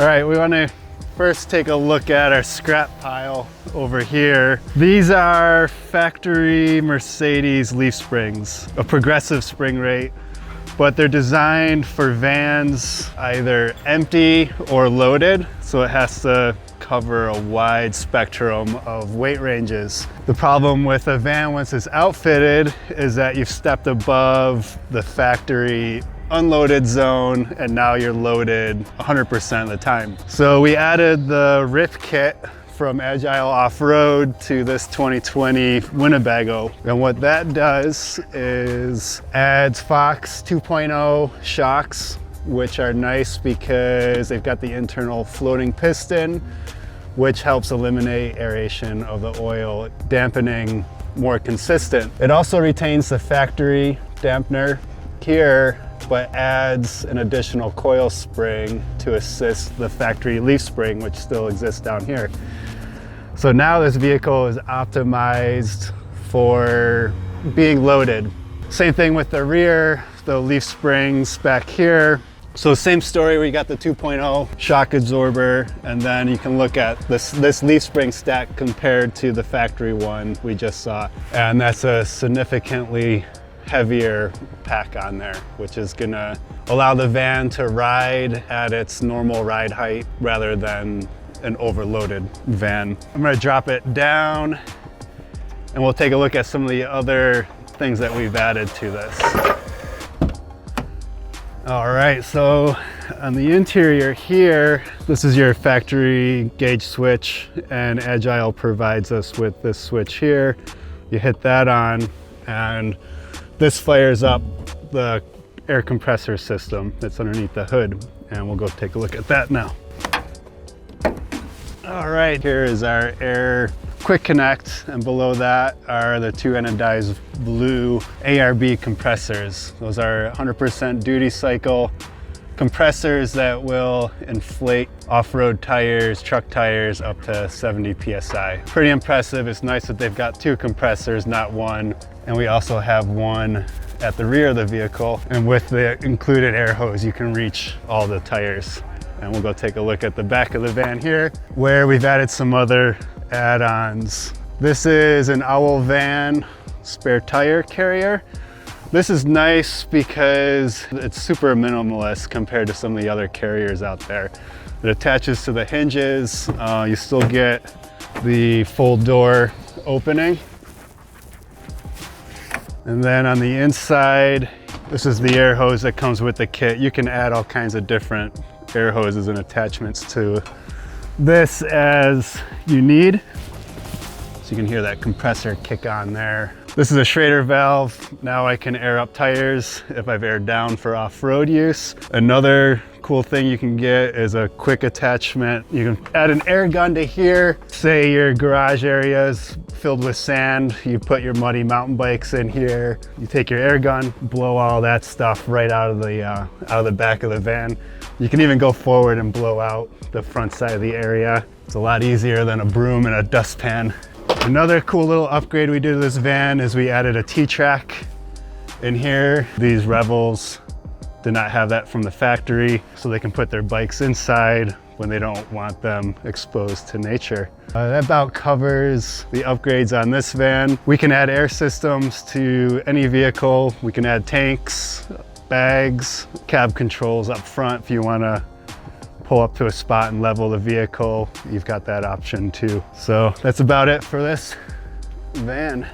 All right, we want to first take a look at our scrap pile over here. These are factory Mercedes leaf springs, a progressive spring rate, but they're designed for vans either empty or loaded, so it has to cover a wide spectrum of weight ranges. The problem with a van once it's outfitted is that you've stepped above the factory unloaded zone and now you're loaded 100% of the time. So we added the RIP kit from Agile Off-Road to this 2020 Winnebago. And what that does is adds Fox 2.0 shocks, which are nice because they've got the internal floating piston, which helps eliminate aeration of the oil, dampening more consistent. It also retains the factory dampener here, but adds an additional coil spring to assist the factory leaf spring, which still exists down here. So now this vehicle is optimized for being loaded. Same thing with the rear, the leaf springs back here. So same story, we got the 2.0 shock absorber, and then you can look at this leaf spring stack compared to the factory one we just saw. And that's a significantly heavier pack on there, which is gonna allow the van to ride at its normal ride height rather than an overloaded van. I'm gonna drop it down and we'll take a look at some of the other things that we've added to this. All right, so on the interior here, this is your factory gauge switch, and Agile provides us with this switch here. You hit that on and this fires up the air compressor system that's underneath the hood, and we'll go take a look at that now. All right, here is our air quick connect, and below that are the two anodized blue ARB compressors. Those are 100% duty cycle compressors that will inflate off-road tires, truck tires up to 70 PSI. Pretty impressive. It's nice that they've got two compressors, not one. And we also have one at the rear of the vehicle. And with the included air hose, you can reach all the tires. And we'll go take a look at the back of the van here, where we've added some other add-ons. This is an Owl Van spare tire carrier. This is nice because it's super minimalist compared to some of the other carriers out there. It attaches to the hinges. You still get the full door opening. And then on the inside, this is the air hose that comes with the kit. You can add all kinds of different air hoses and attachments to this as you need. So you can hear that compressor kick on there. This is a Schrader valve. Now I can air up tires if I've aired down for off-road use. Another cool thing you can get is a quick attachment. You can add an air gun to here. Say your garage area is filled with sand. You put your muddy mountain bikes in here. You take your air gun, blow all that stuff right out of the back of the van. You can even go forward and blow out the front side of the area. It's a lot easier than a broom and a dustpan. Another cool little upgrade we did to this van is we added a T-track in here. These Revels did not have that from the factory, so they can put their bikes inside when they don't want them exposed to nature. That about covers the upgrades on this van. We can add air systems to any vehicle. We can add tanks, bags, cab controls up front if you want to pull up to a spot and level the vehicle. You've got that option too. So that's about it for this van.